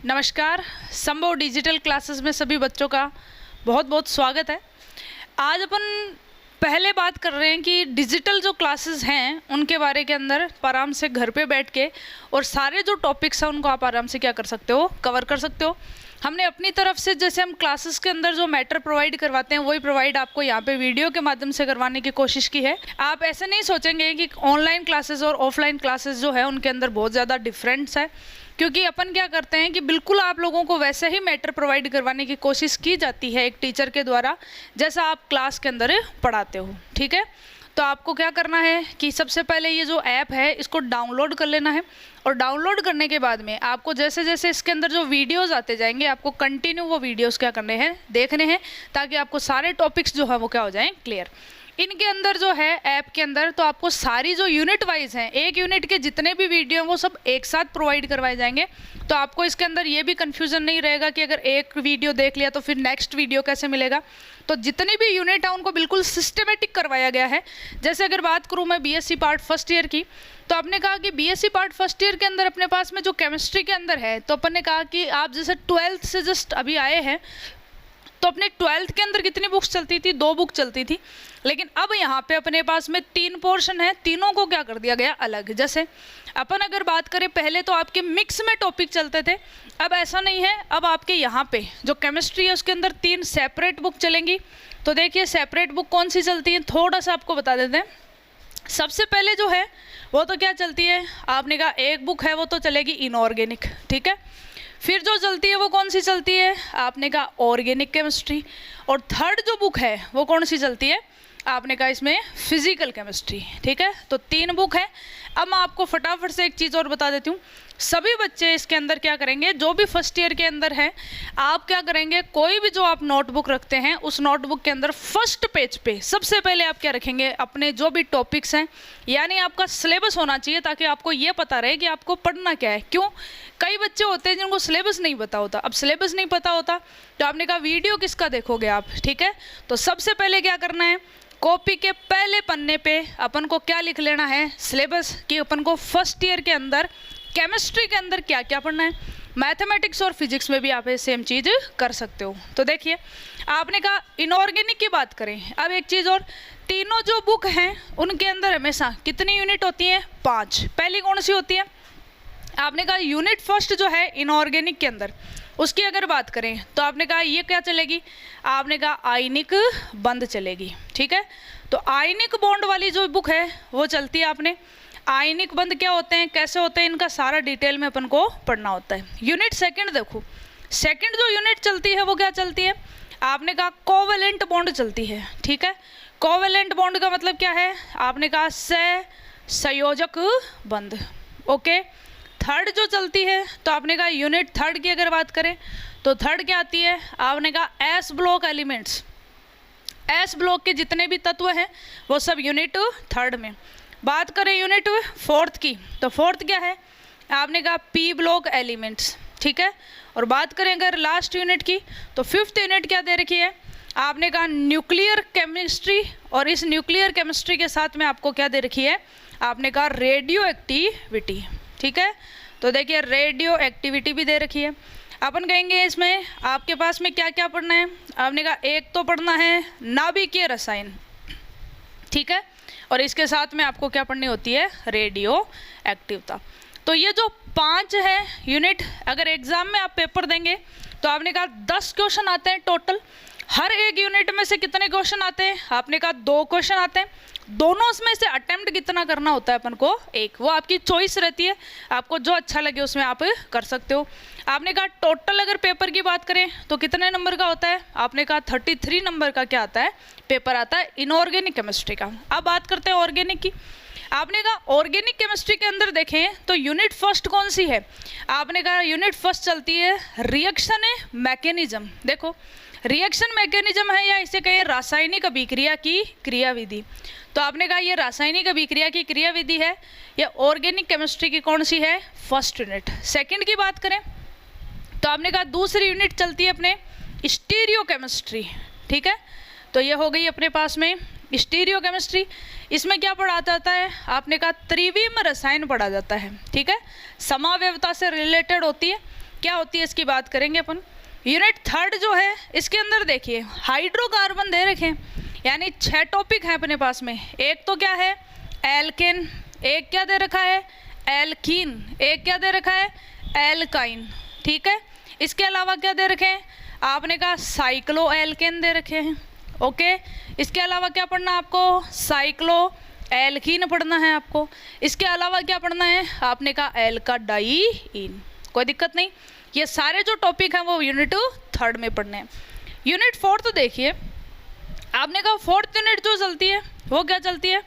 नमस्कार। संभव digital classes में सभी बच्चों का बहुत बहुत स्वागत है। आज अपन पहले बात कर रहे हैं कि डिजिटल जो क्लासेस हैं उनके बारे के अंदर आराम से घर पे बैठ के और सारे जो टॉपिक्स हैं उनको आप आराम से क्या कर सकते हो, कवर कर सकते हो। हमने अपनी तरफ से जैसे हम क्लासेस के अंदर जो मैटर प्रोवाइड करवाते हैं वही प्रोवाइड आपको यहाँ पे वीडियो के माध्यम से करवाने की कोशिश की है। आप ऐसे नहीं सोचेंगे कि ऑनलाइन क्लासेस और ऑफलाइन क्लासेस जो है उनके अंदर बहुत ज़्यादा डिफरेंस है, क्योंकि अपन क्या करते हैं कि बिल्कुल आप लोगों को वैसे ही मैटर प्रोवाइड करवाने की कोशिश की जाती है एक टीचर के द्वारा, जैसा आप क्लास के अंदर पढ़ाते हो। ठीक है, तो आपको क्या करना है कि सबसे पहले ये जो ऐप है इसको डाउनलोड कर लेना है, और डाउनलोड करने के बाद में आपको जैसे जैसे इसके अंदर जो वीडियोस आते जाएंगे आपको कंटिन्यू वो वीडियोस क्या करने हैं, देखने हैं, ताकि आपको सारे टॉपिक्स जो है वो क्या हो जाएं, क्लियर। इनके अंदर जो है ऐप के अंदर तो आपको सारी जो यूनिट वाइज हैं, एक यूनिट के जितने भी वीडियो हैं वो सब एक साथ प्रोवाइड करवाए जाएंगे। तो आपको इसके अंदर ये भी कन्फ्यूज़न नहीं रहेगा कि अगर एक वीडियो देख लिया तो फिर नेक्स्ट वीडियो कैसे मिलेगा। तो जितनी भी यूनिट है उनको बिल्कुल सिस्टमेटिक करवाया गया है। जैसे अगर बात करूँ मैं बीएससी पार्ट फर्स्ट ईयर की, तो आपने कहा कि बीएससी पार्ट फर्स्ट ईयर के अंदर अपने पास में जो केमिस्ट्री के अंदर है, तो अपन ने कहा कि आप जैसे 12th से जस्ट अभी आए हैं तो अपने 12th के अंदर कितनी बुक्स चलती थी, 2 बुक चलती थी। लेकिन अब यहाँ पे अपने पास में 3 पोर्शन है, तीनों को क्या कर दिया गया, अलग। जैसे अपन अगर बात करें पहले तो आपके मिक्स में टॉपिक चलते थे, अब ऐसा नहीं है। अब आपके यहाँ पे जो केमिस्ट्री है उसके अंदर 3 सेपरेट बुक चलेंगी। तो देखिए सेपरेट बुक कौन सी चलती है, थोड़ा सा आपको बता देते हैं। सबसे पहले जो है वो तो क्या चलती है, आपने कहा एक बुक है वो तो चलेगी इनऑर्गेनिक। ठीक है, फिर जो चलती है वो कौन सी चलती है, आपने कहा ऑर्गेनिक केमिस्ट्री। और थर्ड जो बुक है वो कौन सी चलती है, आपने कहा इसमें फिजिकल केमिस्ट्री। ठीक है, तो 3 बुक है। अब मैं आपको फटाफट से एक चीज़ और बता देती हूँ। सभी बच्चे इसके अंदर क्या करेंगे, जो भी फर्स्ट ईयर के अंदर है, आप क्या करेंगे, कोई भी जो आप नोटबुक रखते हैं उस नोटबुक के अंदर फर्स्ट पेज पे सबसे पहले आप क्या रखेंगे, अपने जो भी टॉपिक्स हैं, यानी आपका सिलेबस होना चाहिए, ताकि आपको ये पता रहे कि आपको पढ़ना क्या है। क्यों, कई बच्चे होते हैं जिनको सिलेबस नहीं पता होता। अब सिलेबस नहीं पता होता तो आपने कहा वीडियो किसका देखोगे आप। ठीक है, तो सबसे पहले क्या करना है, कॉपी के पहले पन्ने पे अपन को क्या लिख लेना है, सिलेबस, कि अपन को फर्स्ट ईयर के अंदर केमिस्ट्री के अंदर क्या क्या पढ़ना है। मैथमेटिक्स और फिजिक्स में भी आप ये सेम चीज़ कर सकते हो। तो देखिए आपने कहा इनऑर्गेनिक की बात करें, अब एक चीज़ और, तीनों जो बुक हैं उनके अंदर हमेशा कितनी यूनिट होती है, 5। पहली कौन सी होती है, आपने कहा यूनिट फर्स्ट जो है इनऑर्गेनिक के अंदर, उसकी अगर बात करें तो आपने कहा ये क्या चलेगी, आपने कहा आयनिक बंध चलेगी। ठीक है, तो आयनिक बॉन्ड वाली जो बुक है वो चलती है। आपने आयनिक बंध क्या होते हैं, कैसे होते हैं, इनका सारा डिटेल में अपन को पढ़ना होता है। यूनिट सेकंड देखो, सेकंड जो यूनिट चलती है वो क्या चलती है, आपने कहा कोवेलेंट बॉन्ड चलती है। ठीक है, कोवेलेंट बॉन्ड का मतलब क्या है, आपने कहा सहसंयोजक बंध। ओके, थर्ड जो चलती है तो आपने कहा यूनिट थर्ड की अगर बात करें तो थर्ड क्या आती है, आपने कहा S block elements. S block के जितने भी तत्व हैं वो सब यूनिट थर्ड में। बात करें यूनिट फोर्थ की तो फोर्थ क्या है, आपने कहा पी ब्लॉक एलिमेंट्स। ठीक है, और बात करें अगर लास्ट यूनिट की तो फिफ्थ यूनिट क्या दे रखी है, आपने कहा न्यूक्लियर केमिस्ट्री, और इस न्यूक्लियर केमिस्ट्री के साथ में आपको क्या दे रखी है, आपने कहा रेडियो एक्टिविटी। ठीक है, तो देखिए रेडियो एक्टिविटी भी दे रखी है। अपन कहेंगे इसमें आपके पास में क्या क्या पढ़ना है, आपने कहा एक तो पढ़ना है नाभिकीय रसायन। ठीक है, और इसके साथ में आपको क्या पढ़नी होती है, रेडियो एक्टिवता। तो ये जो 5 है यूनिट, अगर एग्जाम में आप पेपर देंगे तो आपने कहा 10 क्वेश्चन आते हैं टोटल। हर एक यूनिट में से कितने क्वेश्चन आते हैं, आपने कहा 2 क्वेश्चन आते हैं। दोनों में से अटेम्प्ट कितना करना होता है अपन को, 1। वो आपकी चॉइस रहती है, आपको जो अच्छा लगे उसमें आप कर सकते हो। आपने कहा टोटल अगर पेपर की बात करें तो कितने नंबर का होता है, आपने कहा 33 नंबर का क्या आता है, पेपर आता है इनऑर्गेनिक केमिस्ट्री का। अब बात करते हैं ऑर्गेनिक की। आपने कहा ऑर्गेनिक केमिस्ट्री के अंदर देखें तो यूनिट फर्स्ट कौन सी है, आपने कहा यूनिट फर्स्ट चलती है रिएक्शन मैकेनिज्म। देखो रिएक्शन मैकेनिज्म है, या इसे कहें रासायनिक अभिक्रिया की क्रियाविधि। तो आपने कहा ये रासायनिक अभिक्रिया की क्रियाविधि है, या ऑर्गेनिक केमिस्ट्री की कौन सी है, फर्स्ट यूनिट। सेकंड की बात करें तो आपने कहा दूसरी यूनिट चलती है अपने स्टीरियो केमिस्ट्री। ठीक है, तो ये हो गई अपने पास में स्टीरियो केमिस्ट्री। इसमें क्या पढ़ा जाता है, आपने कहा त्रिविम रसायन पढ़ा जाता है। ठीक है, समावयवता से रिलेटेड होती है। क्या होती है इसकी बात करेंगे अपन। यूनिट थर्ड जो है इसके अंदर देखिए हाइड्रोकार्बन दे रखे हैं, यानी 6 टॉपिक हैं अपने पास में। एक तो क्या है एल्केन, एक क्या दे रखा है एल्कीन, एक क्या दे रखा है एल्काइन, ठीक है। इसके अलावा क्या दे रखे हैं आपने कहा साइक्लो एल्केन दे रखे हैं, ओके। इसके अलावा क्या पढ़ना है आपको साइक्लो एल्कीन पढ़ना है आपको। इसके अलावा क्या पढ़ना है आपने कहा एल्काडाइइन, कोई दिक्कत नहीं। ये सारे जो टॉपिक हैं वो यूनिट थर्ड में पढ़ने हैं। यूनिट फोर्थ देखिए आपने कहा फोर्थ यूनिट जो चलती है वो क्या चलती है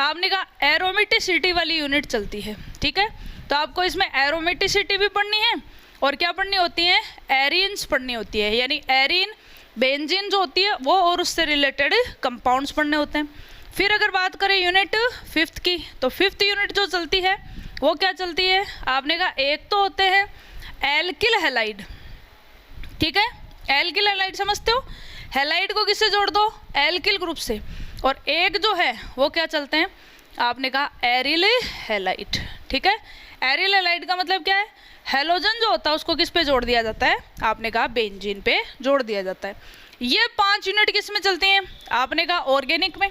आपने कहा एरोमेटिसिटी वाली यूनिट चलती है, ठीक है। तो आपको इसमें एरोमेटिसिटी भी पढ़नी है और क्या पढ़नी होती है एरियंस पढ़नी होती है, यानी एरिन बेंजीन जो होती है वो और उससे रिलेटेड कंपाउंड्स पढ़ने होते हैं। फिर अगर बात करें यूनिट फिफ्थ की, तो फिफ्थ यूनिट जो चलती है वो क्या चलती है आपने कहा एक तो होते हैं एल्किल हैलाइड, ठीक है। एल्किल हैलाइड समझते हो, हैलाइड को किससे जोड़ दो एल्किल ग्रुप से, और एक जो है वो क्या चलते हैं आपने कहा एरिल हैलाइड, ठीक है। एरिल हैलाइड का मतलब क्या है हेलोजन जो होता है उसको किस पे जोड़ दिया जाता है आपने कहा बेंजीन पे जोड़ दिया जाता है। ये 5 यूनिट किस में चलती हैं आपने कहा ऑर्गेनिक में।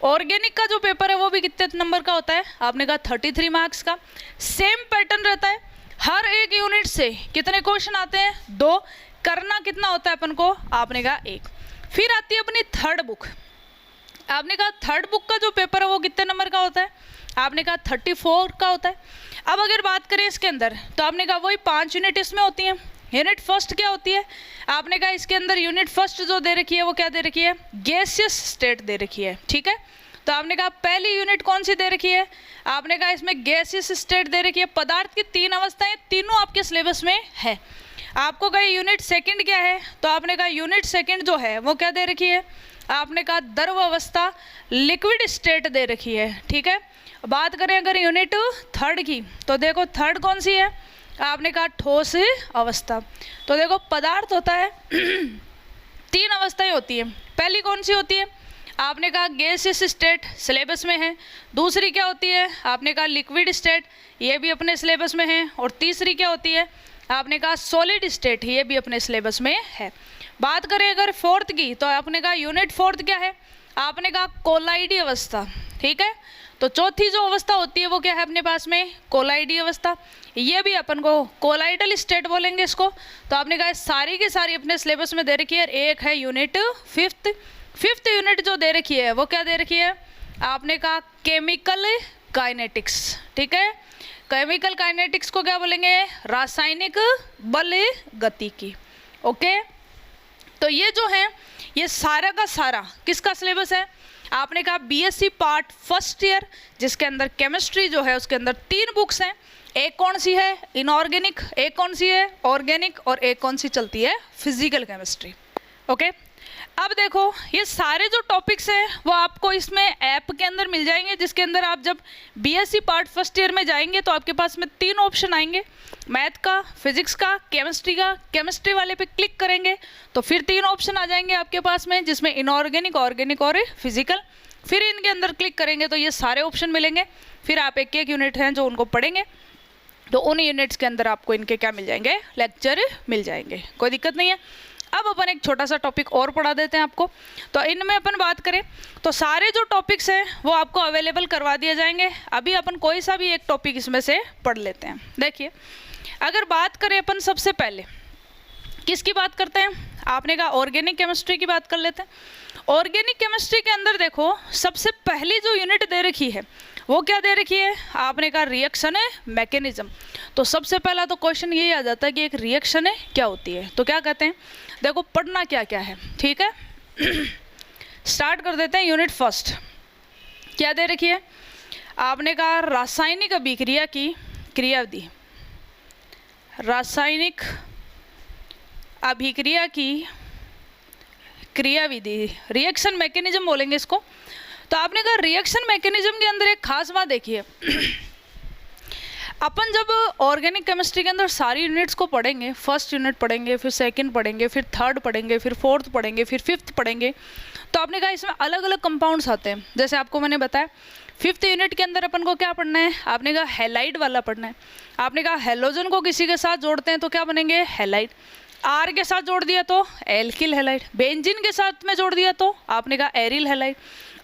ऑर्गेनिक का जो पेपर है वो भी कितने नंबर का होता है आपने कहा 33 मार्क्स का। सेम पैटर्न रहता है, हर एक यूनिट से कितने क्वेश्चन आते हैं 2, करना कितना होता है अपन को आपने कहा 1। फिर आती है अपनी थर्ड बुक, आपने कहा थर्ड बुक का जो पेपर है वो कितने नंबर का होता है आपने कहा 34 का होता है। अब अगर बात करें इसके अंदर तो आपने कहा वही 5 यूनिट इसमें होती हैं। यूनिट फर्स्ट क्या होती है आपने कहा इसके अंदर यूनिट फर्स्ट जो दे रखी है वो क्या दे रखी है गैसियस स्टेट दे रखी है, ठीक है। तो आपने कहा पहली यूनिट कौन सी दे रखी है आपने कहा इसमें गैसियस स्टेट दे रखी है। पदार्थ की 3 अवस्थाएं तीनों आपके सिलेबस में है। आपको कहा यूनिट सेकंड क्या है तो आपने कहा यूनिट सेकंड जो है वो क्या दे रखी है आपने कहा द्रव अवस्था लिक्विड स्टेट दे रखी है, ठीक है। बात करें अगर यूनिट थर्ड की तो देखो थर्ड कौन सी है आपने कहा ठोस अवस्था। तो देखो पदार्थ होता है 3 अवस्थाएं होती हैं। पहली कौन सी होती है आपने कहा गैसियस स्टेट सिलेबस में है। दूसरी क्या होती है आपने कहा लिक्विड स्टेट, ये भी अपने सिलेबस में है। और तीसरी क्या होती है आपने कहा सॉलिड स्टेट, ये भी अपने सिलेबस में है। बात करें अगर फोर्थ की तो आपने कहा यूनिट फोर्थ क्या है आपने कहा कोलाइडी अवस्था, ठीक है। तो चौथी जो अवस्था होती है वो क्या है अपने पास में कोलाइडी अवस्था, ये भी अपन को कोलाइडल स्टेट बोलेंगे इसको। तो आपने कहा सारी की सारी अपने सिलेबस में दे रखी है। एक है यूनिट फिफ्थ यूनिट जो दे रखी है वो क्या दे रखी है आपने कहा केमिकल काइनेटिक्स, ठीक है। केमिकल काइनेटिक्स को क्या बोलेंगे रासायनिक बल गतिकी, ओके। तो ये जो है ये सारा का सारा किसका सिलेबस है आपने कहा बीएससी पार्ट फर्स्ट ईयर, जिसके अंदर केमिस्ट्री जो है उसके अंदर 3 बुक्स हैं। एक कौन सी है इनऑर्गेनिक, एक कौन सी है ऑर्गेनिक, और एक कौन सी चलती है फिजिकल केमिस्ट्री, ओके। अब देखो ये सारे जो टॉपिक्स हैं वो आपको इसमें ऐप के अंदर मिल जाएंगे, जिसके अंदर आप जब बीएससी पार्ट फर्स्ट ईयर में जाएंगे तो आपके पास में 3 ऑप्शन आएंगे, मैथ का, फिजिक्स का, केमिस्ट्री का। केमिस्ट्री वाले पे क्लिक करेंगे तो फिर 3 ऑप्शन आ जाएंगे आपके पास में, जिसमें इनऑर्गेनिक, ऑर्गेनिक और फिजिकल। फिर इनके अंदर क्लिक करेंगे तो ये सारे ऑप्शन मिलेंगे। फिर आप एक एक यूनिट हैं जो उनको पढ़ेंगे तो उन यूनिट्स के अंदर आपको इनके क्या मिल जाएंगे लेक्चर मिल जाएंगे, कोई दिक्कत नहीं है। अब अपन एक छोटा सा टॉपिक और पढ़ा देते हैं आपको। तो इनमें अपन बात करें तो सारे जो टॉपिक्स हैं वो आपको अवेलेबल करवा दिए जाएंगे। अभी अपन कोई सा भी एक टॉपिक इसमें से पढ़ लेते हैं। देखिए अगर बात करें अपन सबसे पहले किसकी बात करते हैं आपने कहा ऑर्गेनिक केमिस्ट्री की बात कर लेते हैं। ऑर्गेनिक केमिस्ट्री के अंदर देखो सबसे पहली जो यूनिट दे रखी है वो क्या दे रखी है आपने कहा रिएक्शन मैकेनिज्म। तो सबसे पहला तो क्वेश्चन यही आ जाता है कि एक रिएक्शन है क्या होती है। तो क्या कहते हैं देखो पढ़ना क्या क्या है, ठीक है। स्टार्ट कर देते हैं यूनिट फर्स्ट। क्या दे रखी है आपने कहा रासायनिक अभिक्रिया की क्रियाविधि, रासायनिक अभिक्रिया की क्रियाविधि, रिएक्शन मैकेनिज्म बोलेंगे इसको। तो आपने कहा रिएक्शन मैकेनिज्म के अंदर एक खास बात देखिए अपन जब ऑर्गेनिक केमिस्ट्री के अंदर सारी यूनिट्स को पढ़ेंगे, फर्स्ट यूनिट पढ़ेंगे, फिर सेकंड पढ़ेंगे, फिर थर्ड पढ़ेंगे, फिर फोर्थ पढ़ेंगे, फिर फिफ्थ पढ़ेंगे, तो आपने कहा इसमें अलग अलग कंपाउंड्स आते हैं। जैसे आपको मैंने बताया 5th यूनिट के अंदर अपन को क्या पढ़ना है, आपने कहा हैलाइड वाला पढ़ना है। आपने कहा हेलोजन को किसी के साथ जोड़ते हैं तो क्या बनेंगे, हैलाइड। आर के साथ जोड़ दिया तो एल्किल हैलाइड, बेंजीन के साथ में जोड़ दिया तो आपने कहा एरिल हैलाइड।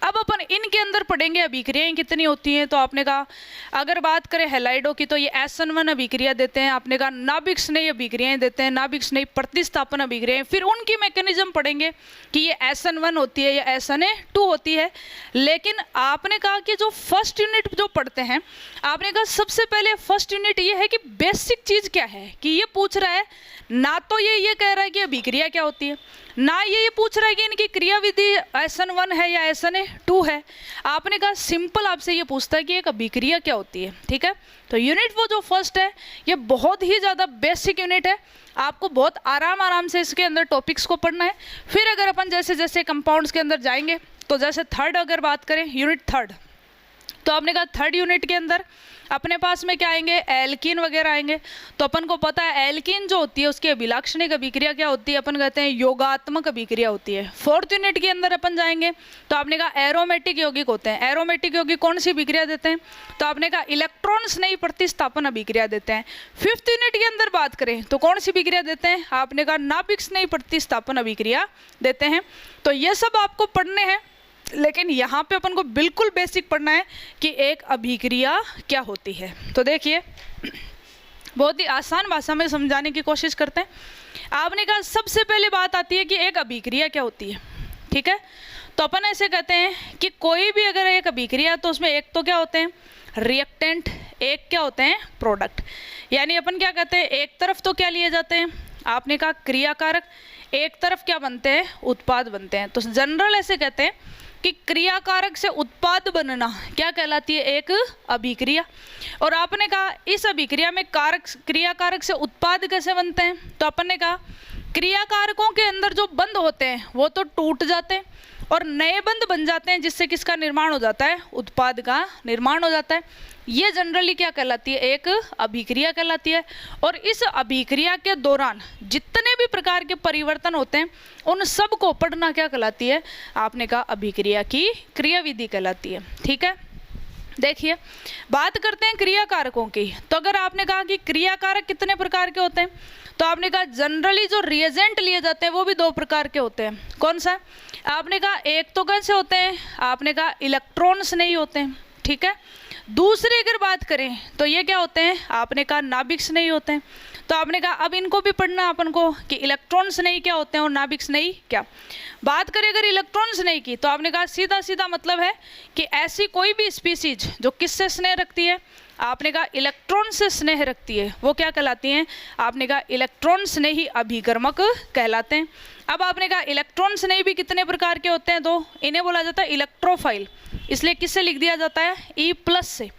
अब अपन इनके अंदर पढ़ेंगे अभिक्रियाएं कितनी होती हैं। तो आपने कहा अगर बात करें हैलाइडों की तो ये SN1 अभिक्रिया देते हैं, आपने कहा नाभिक स्नेही अभिक्रियाएं देते हैं, नाभिक स्नेही प्रतिस्थापन अभिक्रियाएं। फिर उनकी मैकेनिज्म पढ़ेंगे कि ये SN1 होती है या SNA2 होती है। लेकिन आपने कहा कि जो फर्स्ट यूनिट जो पढ़ते हैं, आपने कहा सबसे पहले फर्स्ट यूनिट ये है कि बेसिक चीज़ क्या है, कि ये पूछ रहा है ना तो ये कह रहा है कि अभिक्रिया क्या होती है, ना ये पूछ रहा है कि इनकी क्रियाविधि SN1 है या SNA2 है। आपने कहा सिंपल आपसे ये पूछता है कि एक अभिक्रिया क्या होती है। ठीक है, तो यूनिट वो जो फर्स्ट है ये बहुत ही ज़्यादा बेसिक यूनिट है, आपको बहुत आराम से इसके अंदर टॉपिक्स को पढ़ना है। फिर अगर अपन जैसे जैसे कंपाउंड्स के अंदर जाएंगे तो जैसे थर्ड अगर बात करें, यूनिट थर्ड, तो आपने कहा थर्ड यूनिट के अंदर अपने पास में क्या आएंगे, एल्कीन वगैरह आएंगे। तो अपन को पता है एल्कीन जो होती है उसकी अभिलाक्षणिक अभिक्रिया क्या होती है, अपन कहते हैं योगात्मक अभिक्रिया होती है। फोर्थ यूनिट के अंदर अपन जाएंगे तो आपने कहा एरोमेटिक यौगिक होते हैं। एरोमेटिक यौगिक कौन सी अभिक्रिया देते हैं, तो आपने कहा इलेक्ट्रॉन स्नेही प्रतिस्थापन अभिक्रिया देते हैं। फिफ्थ यूनिट के अंदर बात करें तो कौन सी अभिक्रिया देते हैं, आपने कहा नाभिक स्नेही प्रतिस्थापन अभिक्रिया देते हैं। तो ये सब आपको पढ़ने हैं, लेकिन यहाँ पे अपन को बिल्कुल बेसिक पढ़ना है कि एक अभिक्रिया क्या होती है। तो देखिए बहुत ही आसान भाषा में समझाने की कोशिश करते हैं। आपने कहा सबसे पहले बात आती है कि एक अभिक्रिया क्या होती है। ठीक है, तो अपन ऐसे कहते हैं कि कोई भी अगर एक अभिक्रिया तो उसमें एक तो क्या होते हैं रिएक्टेंट, एक क्या होते हैं प्रोडक्ट। यानी अपन क्या कहते हैं, एक तरफ तो क्या लिए जाते हैं, आपने कहा क्रियाकारक, एक तरफ क्या बनते हैं उत्पाद बनते हैं। तो जनरल ऐसे कहते हैं कि क्रियाकारक से उत्पाद बनना क्या कहलाती है, एक अभिक्रिया। और आपने कहा इस अभिक्रिया में क्रियाकारक से उत्पाद कैसे बनते हैं, तो अपन ने कहा क्रियाकारकों के अंदर जो बंध होते हैं वो तो टूट जाते हैं और नए बंध बन जाते हैं, जिससे किसका निर्माण हो जाता है, उत्पाद का निर्माण हो जाता है। ये जनरली क्या कहलाती है, एक अभिक्रिया कहलाती है। और इस अभिक्रिया के दौरान जितने भी प्रकार के परिवर्तन होते हैं उन सब को पढ़ना क्या कहलाती है, आपने कहा अभिक्रिया की क्रियाविधि कहलाती है। ठीक है, देखिए बात करते हैं क्रियाकारकों की। तो अगर आपने कहा कि क्रियाकारक कितने प्रकार के होते हैं, तो आपने कहा जनरली जो रिएजेंट लिए जाते हैं वो भी दो प्रकार के होते हैं। कौन सा, आपने कहा एक तो कैसे होते हैं, आपने कहा इलेक्ट्रॉन्स नहीं होते हैं। ठीक है, दूसरी अगर बात करें तो ये क्या होते हैं, आपने कहा नाभिक्स नहीं होते हैं। तो आपने कहा अब इनको भी पढ़ना अपन को कि इलेक्ट्रॉन्स नहीं क्या होते हैं और नाभिक्स नहीं क्या। बात करें अगर इलेक्ट्रॉन्स नहीं की तो आपने कहा सीधा सीधा मतलब है कि ऐसी कोई भी स्पीसीज जो किससे स्नेह रखती है, आपने कहा इलेक्ट्रॉन से स्नेह रखती है, वो क्या कहलाती हैं, आपने कहा इलेक्ट्रॉन स्नेही अभिकर्मक कहलाते हैं। अब आपने कहा इलेक्ट्रॉन स्नेही भी कितने प्रकार के होते हैं, तो इन्हें बोला जाता है इलेक्ट्रोफाइल, इसलिए किससे लिख दिया जाता है, E+ से।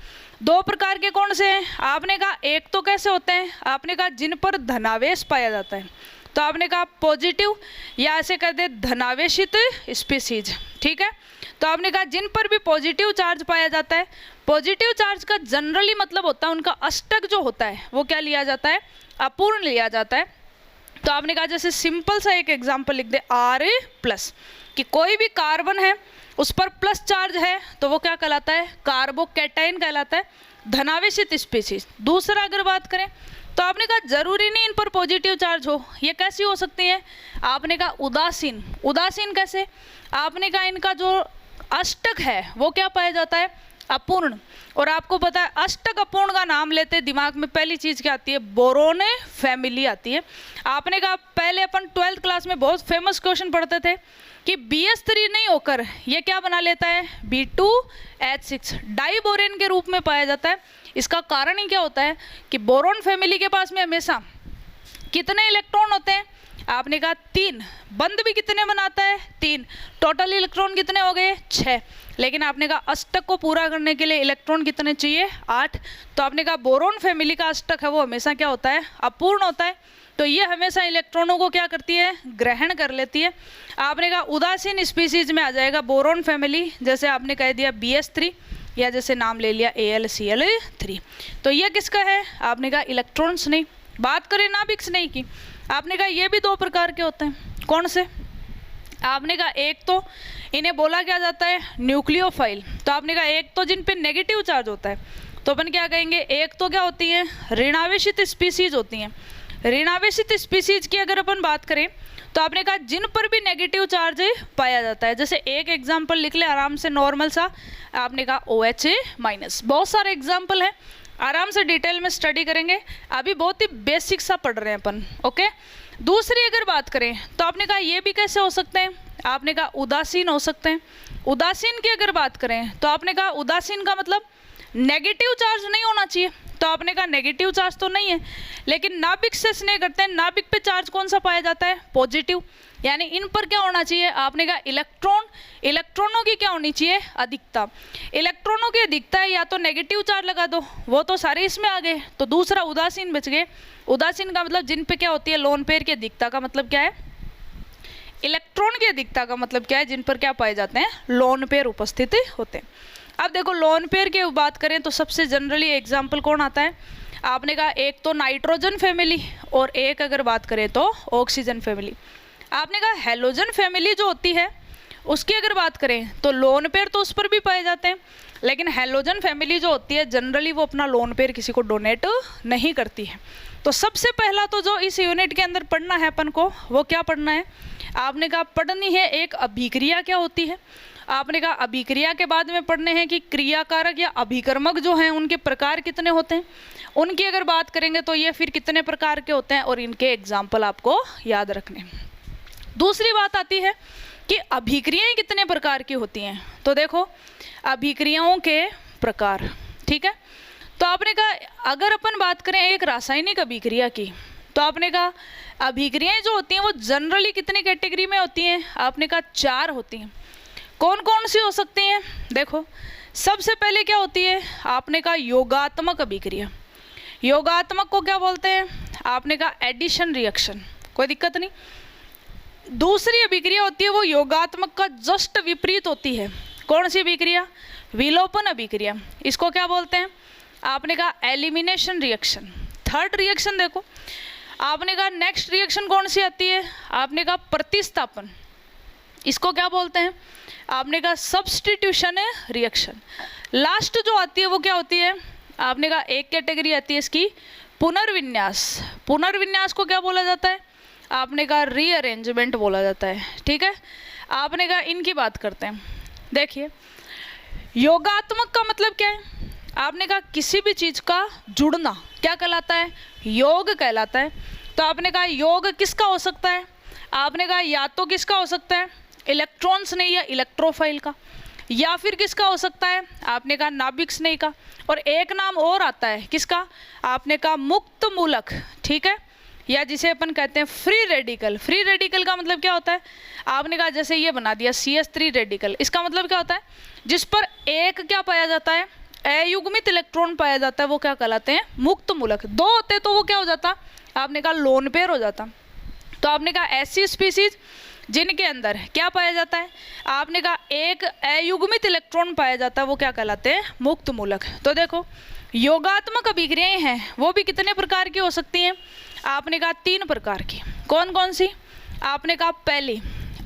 दो प्रकार के कौन से हैं, आपने कहा एक तो कैसे होते हैं, आपने कहा जिन पर धनावेश पाया जाता है। तो आपने कहा पॉजिटिव या ऐसे कहते हैं धनावेशित स्पीसीज। ठीक है, तो आपने कहा जिन पर भी पॉजिटिव चार्ज पाया जाता है। पॉजिटिव चार्ज का जनरली मतलब होता है उनका अष्टक जो होता है वो क्या लिया जाता है, अपूर्ण लिया जाता है। तो आपने कहा जैसे सिंपल सा एक एग्जाम्पल लिख दे R+, कि कोई भी कार्बन है उस पर प्लस चार्ज है तो वो क्या कहलाता है, कार्बोकैटायन कहलाता है, धनावेशित स्पीसीज। दूसरा अगर बात करें तो आपने कहा जरूरी नहीं इन पर पॉजिटिव चार्ज हो, ये कैसी हो सकती है, आपने कहा उदासीन। उदासीन कैसे, आपने कहा इनका जो अष्टक है वो क्या पाया जाता है, अपूर्ण। और आपको पता है अष्टक अपूर्ण का नाम लेते दिमाग में पहली चीज क्या आती है, बोरोन फैमिली आती है। आपने कहा पहले अपन 12th क्लास में बहुत फेमस क्वेश्चन पढ़ते थे कि BS3 नहीं होकर ये क्या बना लेता है, B2H6 डाइबोरेन के रूप में पाया जाता है। इसका कारण ही क्या होता है कि बोरोन फैमिली के पास में हमेशा कितने इलेक्ट्रॉन होते हैं, आपने कहा 3, बंध भी कितने बनाता है, 3, टोटल इलेक्ट्रॉन कितने हो गए, 6। लेकिन आपने कहा अष्टक को पूरा करने के लिए इलेक्ट्रॉन कितने चाहिए, 8। तो आपने कहा बोरोन फैमिली का अष्टक है वो हमेशा क्या होता है, अपूर्ण होता है। तो ये हमेशा इलेक्ट्रॉनों को क्या करती है, ग्रहण कर लेती है। आपने कहा उदासीन स्पीसीज में आ जाएगा बोरोन फैमिली, जैसे आपने कह दिया BS3 या जैसे नाम ले लिया AlCl3। तो ये किसका है, आपने कहा इलेक्ट्रॉन्स नहीं। बात करें नाभिक्स नहीं की, आपने कहा ये भी दो प्रकार के होते हैं। कौन से, आपने कहा एक तो इन्हें बोला क्या जाता है न्यूक्लियोफाइल, तो आपने कहा एक तो जिन पे नेगेटिव चार्ज होता है, तो अपन क्या कहेंगे एक तो क्या होती है ऋणावेशित स्पीसीज होती हैं। ऋणावेशित स्पीसीज की अगर अपन बात करें तो आपने कहा जिन पर भी नेगेटिव चार्ज पाया जाता है, जैसे एक एग्जाम्पल लिख ले आराम से नॉर्मल सा, आपने कहा OH-, बहुत सारे एग्जाम्पल है, आराम से डिटेल में स्टडी करेंगे, अभी बहुत ही बेसिक सा पढ़ रहे हैं अपन। ओके, दूसरी अगर बात करें तो आपने कहा ये भी कैसे हो सकते हैं, आपने कहा उदासीन हो सकते हैं। उदासीन की अगर बात करें तो आपने कहा उदासीन का मतलब नेगेटिव चार्ज नहीं होना चाहिए, तो आपने कहा नेगेटिव चार्ज तो नहीं है, लेकिन नाभिक से स्नेह करते हैं, नाभिक पे चार्ज कौन सा पाया जाता है पॉजिटिव, यानी इन पर क्या होना चाहिए, आपने कहा इलेक्ट्रॉनों की क्या होनी चाहिए अधिकता। इलेक्ट्रॉनों की अधिकता है या तो नेगेटिव चार्ज लगा दो, वो तो सारे इसमें आ गए, तो दूसरा उदासीन बच गए। उदासीन का मतलब जिन पे क्या होती है लोन पेयर की अधिकता का मतलब क्या है, इलेक्ट्रॉन की अधिकता का मतलब क्या है, जिन पर क्या पाए जाते हैं लोन पेयर उपस्थित होते हैं। अब देखो लोन पेयर की बात करें तो सबसे जनरली एग्जाम्पल कौन आता है, आपने कहा एक तो नाइट्रोजन फैमिली और एक अगर बात करें तो ऑक्सीजन फैमिली। आपने कहा हेलोजन फैमिली जो होती है उसकी अगर बात करें तो लोन पेयर तो उस पर भी पाए जाते हैं, लेकिन हेलोजन फैमिली जो होती है जनरली वो अपना लोन पेयर किसी को डोनेट नहीं करती है। तो सबसे पहला तो जो इस यूनिट के अंदर पढ़ना है अपन को वो क्या पढ़ना है, आपने कहा पढ़नी है एक अभिक्रिया क्या होती है। आपने कहा अभिक्रिया के बाद में पढ़ने हैं कि क्रियाकारक या अभिकर्मक जो हैं उनके प्रकार कितने होते हैं, उनकी अगर बात करेंगे तो ये फिर कितने प्रकार के होते हैं और इनके एग्जाम्पल आपको याद रखने। दूसरी बात आती है कि अभिक्रियाएं कितने प्रकार की होती हैं, तो देखो अभिक्रियाओं के प्रकार, ठीक है। तो आपने कहा अगर अपन बात करें एक रासायनिक अभिक्रिया की, तो आपने कहा अभिक्रियाएं जो होती हैं वो जनरली कितनी कैटेगरी में होती हैं, आपने कहा 4 होती हैं। कौन कौन सी हो सकती हैं, देखो सबसे पहले क्या होती है, आपने कहा योगात्मक अभिक्रिया। योगात्मक को क्या बोलते हैं, आपने कहा एडिशन रिएक्शन, कोई दिक्कत नहीं। दूसरी अभिक्रिया होती है वो योगात्मक का जस्ट विपरीत होती है, कौन सी अभिक्रिया, विलोपन अभिक्रिया, इसको क्या बोलते हैं, आपने कहा एलिमिनेशन रिएक्शन। थर्ड रिएक्शन देखो, आपने कहा नेक्स्ट रिएक्शन कौन सी आती है, आपने कहा प्रतिस्थापन, इसको क्या बोलते हैं, आपने कहा सब्स्टिट्यूशन रिएक्शन। लास्ट जो आती है वो क्या होती है, आपने कहा एक कैटेगरी आती है इसकी पुनर्विन्यास। पुनर्विन्यास को क्या बोला जाता है, आपने कहा रीअरेंजमेंट बोला जाता है, ठीक है। आपने कहा इनकी बात करते हैं। देखिए योगात्मक का मतलब क्या है, आपने कहा किसी भी चीज़ का जुड़ना क्या कहलाता है, योग कहलाता है। तो आपने कहा योग किसका हो सकता है, आपने कहा या तो किसका हो सकता है इलेक्ट्रॉन्स नहीं या इलेक्ट्रोफाइल का, या फिर किसका हो सकता है, आपने कहा नाभिक स्नेही का, और एक नाम और आता है किसका, आपने कहा मुक्त मूलक, ठीक है, या जिसे अपन कहते हैं फ्री रेडिकल। फ्री रेडिकल का मतलब क्या होता है, आपने कहा जैसे ये बना दिया CH3 रेडिकल, इसका मतलब क्या होता है, जिस पर एक क्या पाया जाता है अयुग्मित इलेक्ट्रॉन पाया जाता है, वो क्या कहलाते हैं मुक्त मूलक। 2 होते तो वो क्या हो जाता, आपने कहा लोन पेयर हो जाता। तो आपने कहा ऐसी स्पीसीज जिनके अंदर क्या पाया जाता है, आपने कहा एक अयुग्मित इलेक्ट्रॉन पाया जाता है, वो क्या कहलाते हैं मुक्त मूलक। तो देखो योगात्मक अभिक्रियाएं हैं वो भी कितने प्रकार की हो सकती हैं, आपने कहा 3 प्रकार की। कौन कौन सी, आपने कहा पहली,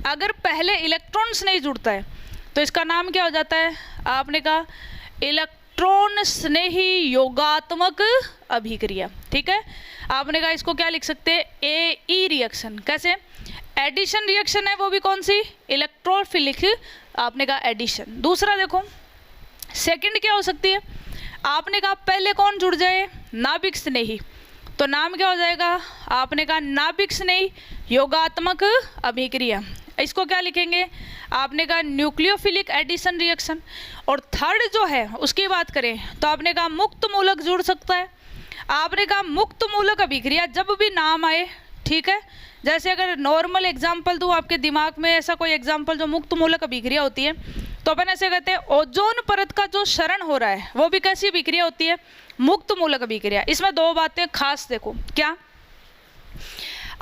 अगर पहले इलेक्ट्रॉन्स नहीं जुड़ता है तो इसका नाम क्या हो जाता है, आपने कहा इलेक्ट्रॉन स्नेही योगात्मक अभिक्रिया, ठीक है। आपने कहा इसको क्या लिख सकते हैं AE रिएक्शन। कैसे, एडिशन रिएक्शन है वो भी कौन सी, इलेक्ट्रोफिलिक, आपने कहा एडिशन। दूसरा देखो सेकंड क्या हो सकती है, आपने कहा पहले कौन जुड़ जाए, नाभिक स्नेही, तो नाम क्या हो जाएगा, आपने कहा नाभिक स्नेही योगात्मक अभिक्रिया। इसको क्या लिखेंगे, आपने कहा न्यूक्लियोफिलिक एडिशन रिएक्शन। और थर्ड जो है उसकी बात करें तो आपने कहा मुक्त मूलक जुड़ सकता है। आपने कहा मुक्त मूलक अभिक्रिया जब भी नाम आए, ठीक है, जैसे अगर नॉर्मल एग्जाम्पल दूँ आपके दिमाग में ऐसा कोई एग्जाम्पल जो मुक्त मूलक अभिक्रिया होती है, तो अपन ऐसे कहते हैं ओजोन परत का जो क्षरण हो रहा है वो भी कैसी अभिक्रिया होती है, मुक्त मूलक अभिक्रिया। इसमें 2 बातें खास देखो, क्या,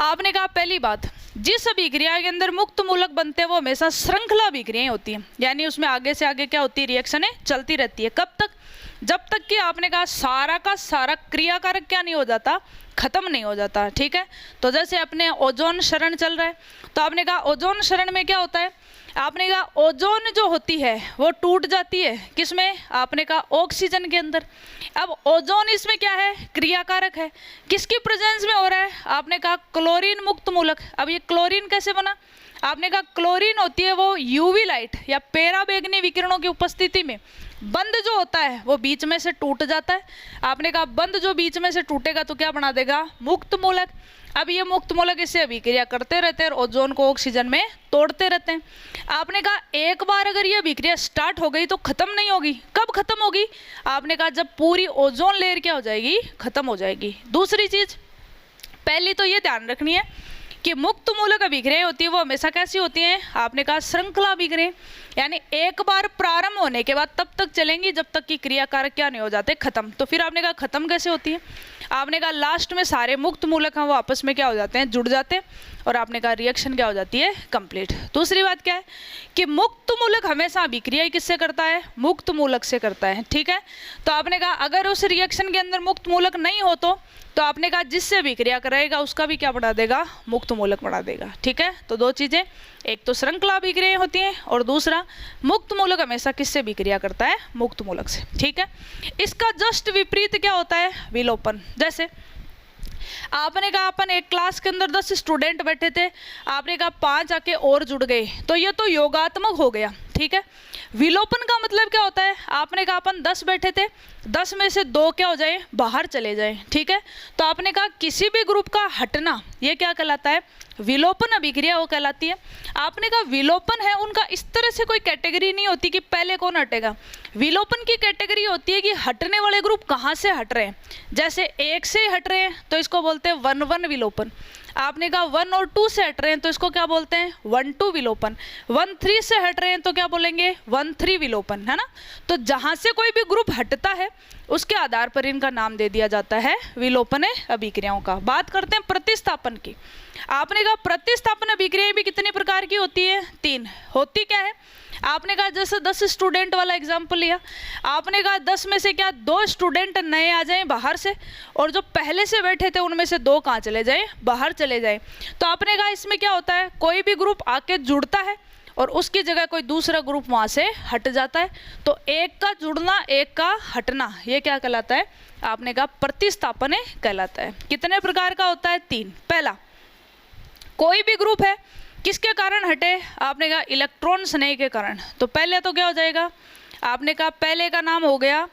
आपने कहा पहली बात, जिस अभिक्रिया के अंदर मुक्त मूलक बनते हैं वो हमेशा श्रृंखला अभिक्रियाएं होती हैं, यानी उसमें आगे से आगे क्या होती है रिएक्शन है चलती रहती है। कब तक, जब तक कि आपने कहा सारा का सारा क्रियाकारक क्या नहीं हो जाता, खत्म नहीं हो जाता। ठीक है, तो जैसे अपने ओजोन क्षरण चल रहा है, तो आपने कहा ओजोन क्षरण में क्या होता है, आपने कहा ओजोन जो होती है वो टूट जाती है, किसमें, आपने कहा ऑक्सीजन के अंदर। अब ओजोन इसमें क्या है, क्रियाकारक है, किसकी प्रेजेंस में हो रहा है, आपने कहा क्लोरीन मुक्त मूलक। अब ये क्लोरीन कैसे बना, आपने कहा क्लोरीन होती है वो यूवी लाइट या पराबैंगनी विकिरणों की उपस्थिति में बंध जो होता है वो बीच में से टूट जाता है। आपने कहा बंध जो बीच में से टूटेगा तो क्या बना देगा, मुक्त मूलक। अब ये मुक्त मूलक इससे अभिक्रिया करते रहते हैं और ओजोन को ऑक्सीजन में तोड़ते रहते हैं। आपने कहा एक बार अगर ये अभिक्रिया स्टार्ट हो गई तो खत्म नहीं होगी, कब खत्म होगी, आपने कहा जब पूरी ओजोन लेयर क्या हो जाएगी, खत्म हो जाएगी। दूसरी चीज पहली तो ये ध्यान रखनी है कि मुक्त मूलक अभिक्रिया होती है वो हमेशा कैसी होती हैं, आपने कहा श्रृंखला अभिक्रिया, यानी एक बार प्रारंभ होने के बाद तब तक चलेंगी जब तक कि क्रियाकारक क्या नहीं हो जाते, खत्म। तो फिर आपने कहा खत्म कैसे होती है, आपने कहा लास्ट में सारे मुक्त मूलक हैं वो आपस में क्या हो जाते हैं, जुड़ जाते हैं, और आपने कहा रिएक्शन क्या हो जाती है, कंप्लीट। दूसरी बात क्या है कि मुक्त मूलक हमेशा अभिक्रिया किससे करता है, मुक्त मूलक से करता है। ठीक है, तो आपने कहा अगर उस रिएक्शन के अंदर मुक्त मूलक नहीं हो तो आपने कहा जिससे अभिक्रिया कराएगा उसका भी क्या बना देगा, मुक्त मूलक बना देगा। ठीक है, तो दो चीजें, एक तो श्रृंखला अभिक्रिया होती है और दूसरा मुक्त मूलक हमेशा किससे अभिक्रिया करता है, मुक्त मूलक से। ठीक है, इसका जस्ट विपरीत क्या होता है, विलोपन। जैसे आपने कहा अपन एक क्लास के अंदर 10 स्टूडेंट बैठे थे, आपने कहा 5 आके और जुड़ गए, तो ये तो योगात्मक हो गया। ठीक है, विलोपन का मतलब क्या होता है, आपने कहा अपन 10 बैठे थे, 10 में से 2 क्या हो जाए, बाहर चले जाए। ठीक है, तो आपने कहा किसी भी ग्रुप का हटना ये क्या कहलाता है, विलोपन अभिक्रिया वो कहलाती है। आपने कहा विलोपन है उनका इस तरह से कोई कैटेगरी नहीं होती कि पहले कौन हटेगा, विलोपन की कैटेगरी होती है कि हटने वाले ग्रुप कहाँ से हट रहे हैं। जैसे 1 से हट रहे हैं तो इसको बोलते हैं 1-1 विलोपन, आपने कहा 1 और 2 से हट रहे हैं तो इसको क्या बोलते हैं, 1-2 विलोपन, 1-3 से हट रहे हैं तो क्या बोलेंगे, 1-3 विलोपन, है ना। तो जहाँ से कोई भी ग्रुप हटता है उसके आधार पर इनका नाम दे दिया जाता है विलोपन अभिक्रियाओं का। बात करते हैं प्रतिस्थापन की। आपने कहा प्रतिस्थापन अभिक्रियाएं भी कितने प्रकार की होती है, 3 होती। क्या है, आपने कहा जैसे 10 स्टूडेंट वाला एग्जाम्पल लिया, आपने कहा 10 में से क्या 2 स्टूडेंट नए आ जाएं बाहर से, और जो पहले से बैठे थे उनमें से 2 कहाँ चले जाएं, बाहर चले जाएं। तो आपने कहा इसमें क्या होता है, कोई भी ग्रुप आके जुड़ता है और उसकी जगह कोई दूसरा ग्रुप वहाँ से हट जाता है, तो एक का जुड़ना एक का हटना ये क्या कहलाता है, आपने कहा प्रतिस्थापन कहलाता है। कितने प्रकार का होता है, 3। पहला, कोई भी ग्रुप है किसके कारण हटे, आपने कहा इलेक्ट्रॉन स्नेह के कारण। तो पहले तो क्या हो जाएगा, आपने कहा पहले का नाम हो गया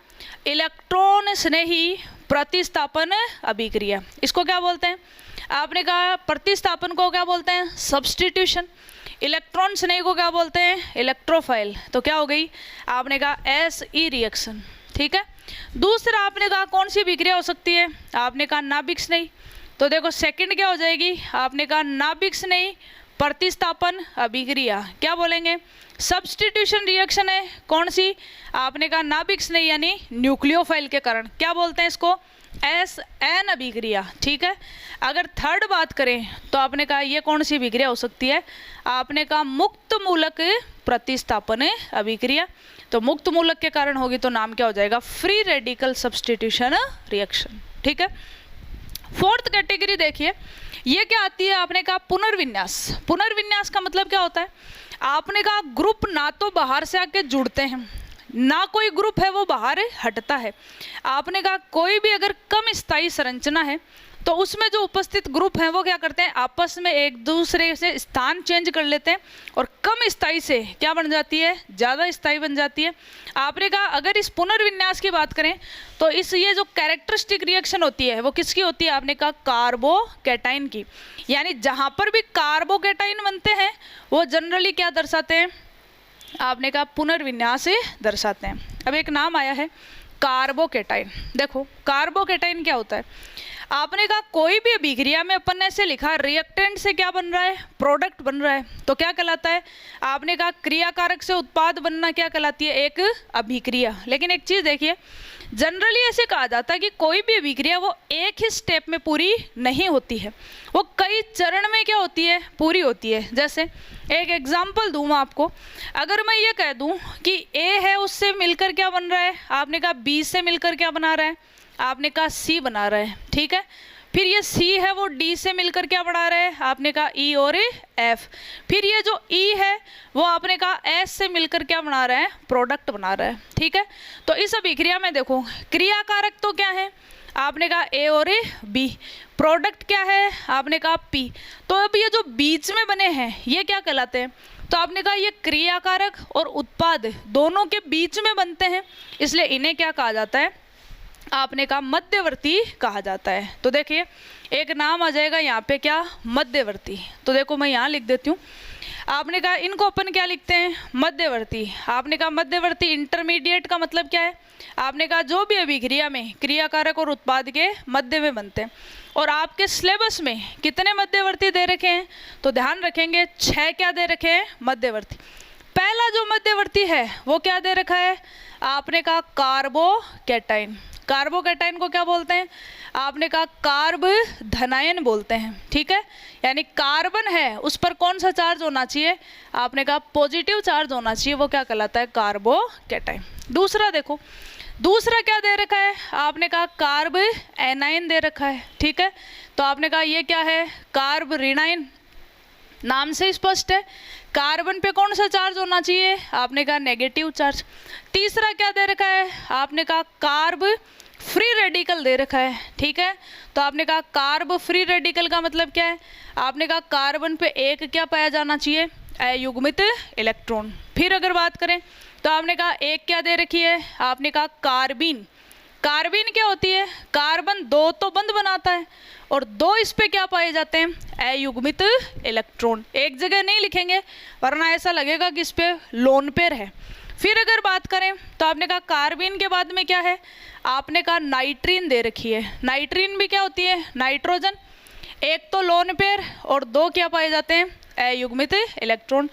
इलेक्ट्रॉन स्नेही प्रतिस्थापन अभिक्रिया। इसको क्या बोलते हैं, आपने कहा प्रतिस्थापन को क्या बोलते हैं, सब्स्टिट्यूशन। इलेक्ट्रॉन स्नेह को क्या बोलते हैं, इलेक्ट्रोफाइल। तो क्या हो गई, आपने कहा SE रिएक्शन। ठीक है, दूसरा आपने कहा कौन सी अभिक्रिया हो सकती है, आपने कहा नाभिक स्नेही। तो देखो सेकंड क्या हो जाएगी, आपने कहा नाभिक स्नेही प्रतिस्थापन अभिक्रिया, क्या बोलेंगे, सब्स्टिट्यूशन रिएक्शन है। कौन सी, आपने कहा नाभिक स्नेही यानी न्यूक्लियोफाइल के कारण, क्या बोलते हैं इसको, SN अभिक्रिया। ठीक है, अगर थर्ड बात करें तो आपने कहा ये कौन सी अभिक्रिया हो सकती है, आपने कहा मुक्त मूलक प्रतिस्थापन अभिक्रिया। तो मुक्त मूलक के कारण होगी तो नाम क्या हो जाएगा, फ्री रेडिकल सब्स्टिट्यूशन रिएक्शन। ठीक है, फोर्थ कैटेगरी देखिए, ये क्या आती है, आपने कहा पुनर्विन्यास। पुनर्विन्यास का मतलब क्या होता है, आपने कहा ग्रुप ना तो बाहर से आके जुड़ते हैं ना कोई ग्रुप है वो बाहर हटता है। आपने कहा कोई भी अगर कम स्थायी संरचना है तो उसमें जो उपस्थित ग्रुप हैं वो क्या करते हैं, आपस में एक दूसरे से स्थान चेंज कर लेते हैं और कम स्थायी से क्या बन जाती है, ज़्यादा स्थायी बन जाती है। आपने कहा अगर इस पुनर्विन्यास की बात करें तो इस ये जो कैरेक्टरिस्टिक रिएक्शन होती है वो किसकी होती है, आपने कहा कार्बोकैटाइन की। यानी जहाँ पर भी कार्बोकैटाइन बनते हैं वो जनरली क्या दर्शाते हैं, आपने कहा पुनर्विन्यास दर्शाते हैं। अब एक नाम आया है कार्बोकैटाइन। देखो कार्बोकैटाइन क्या होता है, आपने कहा कोई भी अभिक्रिया में अपन ने ऐसे लिखा रिएक्टेंट से क्या बन रहा है, प्रोडक्ट बन रहा है, तो क्या कहलाता है? आपने कहा क्रियाकारक से उत्पाद बनना क्या कहलाती है? एक अभिक्रिया। लेकिन एक चीज देखिए, जनरली ऐसे कहा जाता है कि कोई भी अभिक्रिया वो एक ही स्टेप में पूरी नहीं होती है, वो कई चरण में क्या होती है, पूरी होती है। जैसे एक एग्जाम्पल दूँ मैं आपको, अगर मैं ये कह दूँ कि ए है उससे मिलकर क्या बन रहा है, आपने कहा बी से मिलकर क्या बना रहा है, आपने कहा सी बना रहा है, ठीक है। फिर ये सी है वो डी से मिलकर क्या बना रहा है, आपने कहा ई और एफ। फिर ये जो ई है वो आपने कहा एस से मिलकर क्या बना रहा है, प्रोडक्ट बना रहा है, ठीक है। तो इस अभिक्रिया में देखो क्रियाकारक तो क्या है, आपने कहा ए और बी, प्रोडक्ट क्या है, आपने कहा पी। तो अब ये जो बीच में बने हैं ये क्या कहलाते हैं, तो आपने कहा ये क्रियाकारक और उत्पाद दोनों के बीच में बनते हैं, इसलिए इन्हें क्या कहा जाता है, आपने कहा मध्यवर्ती कहा जाता है। तो देखिए एक नाम आ जाएगा यहाँ पे क्या, मध्यवर्ती। तो देखो मैं यहाँ लिख देती हूँ, आपने कहा इनको अपन क्या लिखते हैं, मध्यवर्ती। आपने कहा मध्यवर्ती इंटरमीडिएट का मतलब क्या है, आपने कहा जो भी अभिक्रिया में क्रियाकारक और उत्पाद के मध्य में बनते हैं। और आपके सिलेबस में कितने मध्यवर्ती दे रखे हैं, तो ध्यान रखेंगे 6 क्या दे रखे हैं, मध्यवर्ती। पहला जो मध्यवर्ती है वो क्या दे रखा है, आपने कहा कार्बोकैटायन। कार्बोकैटायन को क्या बोलते हैं, आपने कहा कार्ब धनायन बोलते हैं, ठीक है। यानी कार्बन है उस पर कौन सा चार्ज होना चाहिए, आपने कहा पॉजिटिव चार्ज होना चाहिए, वो क्या कहलाता है, कार्बोकैटायन। दूसरा देखो, दूसरा क्या दे रखा है, आपने कहा कार्ब एनायन दे रखा है, ठीक है। तो आपने कहा ये क्या है, कार्ब ऋणायन। नाम से स्पष्ट है कार्बन पे कौन सा चार्ज होना चाहिए, आपने कहा नेगेटिव चार्ज। तीसरा क्या दे रखा है, आपने कहा कार्ब फ्री रेडिकल दे रखा है, ठीक है। तो आपने कहा कार्ब फ्री रेडिकल का मतलब क्या है, आपने कहा कार्बन पे एक क्या पाया जाना चाहिए, अयुग्मित इलेक्ट्रॉन। फिर अगर बात करें तो आपने कहा एक क्या दे रखी है, आपने कहा कार्बीन। कार्बीन क्या होती है, कार्बन 2 तो बंद बनाता है और 2 इस पे क्या पाए जाते हैं, अयुग्मित इलेक्ट्रॉन। एक जगह नहीं लिखेंगे वरना ऐसा लगेगा कि इस पे लोन पेयर है। फिर अगर बात करें तो आपने कहा कार्बीन के बाद में क्या है, आपने कहा नाइट्रीन दे रखी है। नाइट्रीन भी क्या होती है, नाइट्रोजन। एक तो लोन पेयर और 2 क्या पाए जाते हैं, अयुग्मित इलेक्ट्रॉन।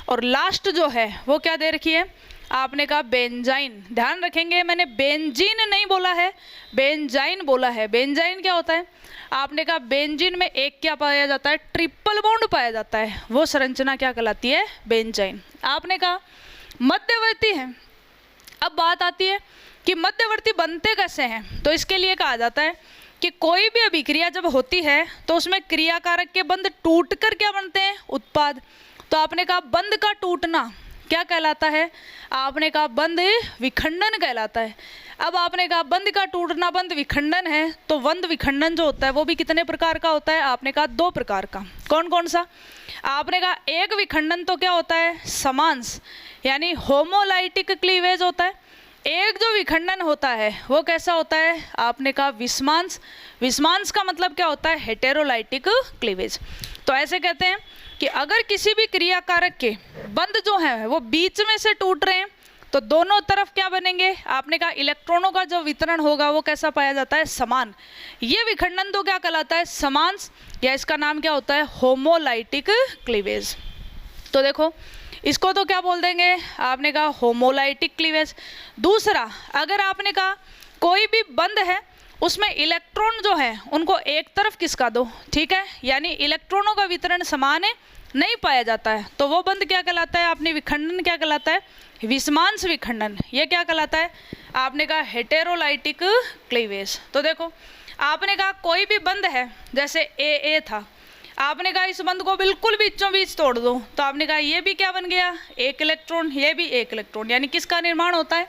और लास्ट जो है वो क्या दे रखी है, आपने कहा बेंजाइन। ध्यान रखेंगे मैंने बेंजीन नहीं बोला है, बेंजाइन बोला है। बेंजाइन क्या होता है, आपने कहा बेंजीन में एक क्या पाया जाता है, ट्रिपल बॉन्ड पाया जाता है, वो संरचना क्या कहलाती है, बेंजाइन। आपने कहा मध्यवर्ती है। अब बात आती है कि मध्यवर्ती बनते कैसे हैं, तो इसके लिए कहा जाता है कि कोई भी अभिक्रिया जब होती है तो उसमें क्रियाकारक के बंध टूटकर क्या बनते हैं, उत्पाद। तो आपने कहा बंध का टूटना क्या कहलाता है, आपने कहा बंध विखंडन कहलाता है। अब आपने कहा बंध का टूटना बंध विखंडन है, तो बंध विखंडन जो होता है वो भी कितने प्रकार का होता है, आपने कहा 2 प्रकार का। कौन कौन सा, आपने कहा एक विखंडन तो क्या होता है, समांश यानी होमोलाइटिक क्लीवेज होता है। एक जो विखंडन होता है वो कैसा होता है, आपने कहा विषमांश। विषमांश का मतलब क्या होता है, हेटेरोलाइटिक क्लीवेज। तो ऐसे कहते हैं कि अगर किसी भी क्रियाकारक के बंध जो है वो बीच में से टूट रहे हैं तो दोनों तरफ क्या बनेंगे, आपने कहा इलेक्ट्रॉनों का जो वितरण होगा वो कैसा पाया जाता है, समान। ये विखंडन तो क्या कहलाता है, समांश, या इसका नाम क्या होता है, होमोलाइटिक क्लीवेज। तो देखो इसको तो क्या बोल देंगे, आपने कहा होमोलाइटिक क्लीवेज। दूसरा, अगर आपने कहा कोई भी बंध है उसमें इलेक्ट्रॉन जो है उनको एक तरफ खिसका दो, ठीक है, यानी इलेक्ट्रॉनों का वितरण समान है, नहीं पाया जाता है, तो वो बंध क्या कहलाता है, आपने विखंडन क्या कहलाता है, विषमांश विखंडन। ये क्या कहलाता है, आपने कहा हेटेरोलाइटिक क्लीवेज। तो देखो आपने कहा कोई भी बंध है, जैसे ए था, आपने कहा इस बंध को बिल्कुल बीचों बीच तोड़ दो, तो आपने कहा ये भी क्या बन गया, एक इलेक्ट्रॉन, ये भी एक इलेक्ट्रॉन, यानी किसका निर्माण होता है,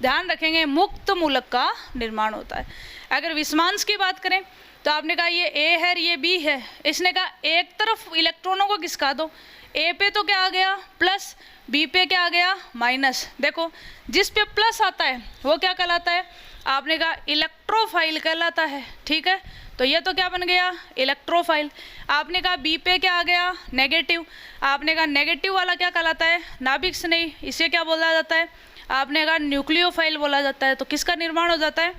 ध्यान रखेंगे मुक्त मूलक का निर्माण होता है। अगर विषमांश की बात करें तो आपने कहा ये ए है ये बी है, इसने कहा एक तरफ इलेक्ट्रॉनों को खिसका दो, ए पे तो क्या आ गया प्लस, बी पे क्या आ गया माइनस। देखो जिस पे प्लस आता है वो क्या कहलाता है, आपने कहा इलेक्ट्रोफाइल कहलाता है, ठीक है। तो ये तो क्या बन गया, इलेक्ट्रोफाइल। आपने कहा बी पे क्या आ गया, नेगेटिव। आपने कहा नेगेटिव वाला क्या कहलाता है, नाभिक स्नेही, इसे क्या बोला जाता है, आपने कहा न्यूक्लियोफाइल बोला जाता है। तो किसका निर्माण हो जाता है,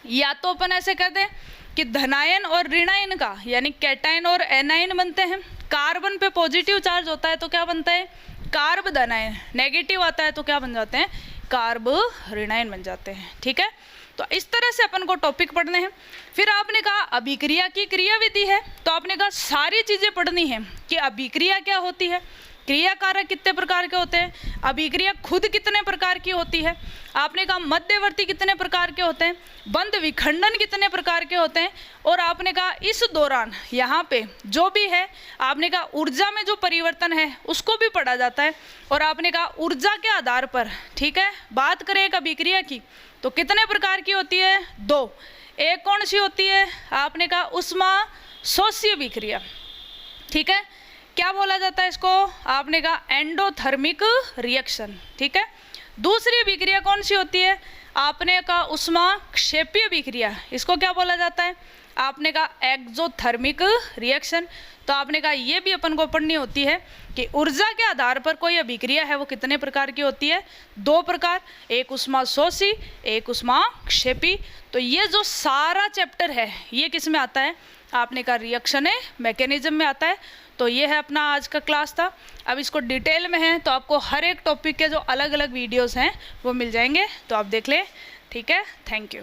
या तो अपन ऐसे कहते हैं कि धनायन और ऋणायन का यानी कैटायन और एनायन बनते हैं। कार्बन पे पॉजिटिव चार्ज होता है तो क्या बनता है, कार्ब धनायन। नेगेटिव आता है तो क्या बन जाते हैं, कार्ब ऋणायन बन जाते हैं। ठीक है, तो इस तरह से अपन को टॉपिक पढ़ने हैं। फिर आपने कहा अभिक्रिया की क्रियाविधि है, तो आपने कहा सारी चीजें पढ़नी है कि अभिक्रिया क्या होती है, क्रिया कारक कितने प्रकार के होते हैं, अभिक्रिया खुद कितने प्रकार की होती है, आपने कहा मध्यवर्ती कितने प्रकार के होते हैं, बंध विखंडन कितने प्रकार के होते हैं, और आपने कहा इस दौरान यहाँ पे जो भी है आपने कहा ऊर्जा में जो परिवर्तन है उसको भी पढ़ा जाता है। और आपने कहा ऊर्जा के आधार पर, ठीक है, बात करें एक अभिक्रिया की तो कितने प्रकार की होती है, दो। एक कौन सी होती है, आपने कहा उष्मा शोषीय अभिक्रिया। ठीक है, क्या बोला जाता है इसको, आपने कहा एंडोथर्मिक रिएक्शन। ठीक है, दूसरी अभिक्रिया कौन सी होती है, आपने कहा उष्मा क्षेपीय अभिक्रिया। इसको क्या बोला जाता है, आपने कहा एक्सोथर्मिक रिएक्शन। तो आपने कहा ये भी अपन को पढ़नी होती है कि ऊर्जा के आधार पर कोई अभिक्रिया है वो कितने प्रकार की होती है, दो प्रकार, एक उष्मा शोषी, एक उष्मा क्षेपी। तो ये जो सारा चैप्टर है ये किस में आता है, आपने कहा रिएक्शन मैकेनिज्म में आता है। तो ये है अपना आज का क्लास था। अब इसको डिटेल में है तो आपको हर एक टॉपिक के जो अलग अलग वीडियोस हैं वो मिल जाएंगे, तो आप देख लें। ठीक है, थैंक यू।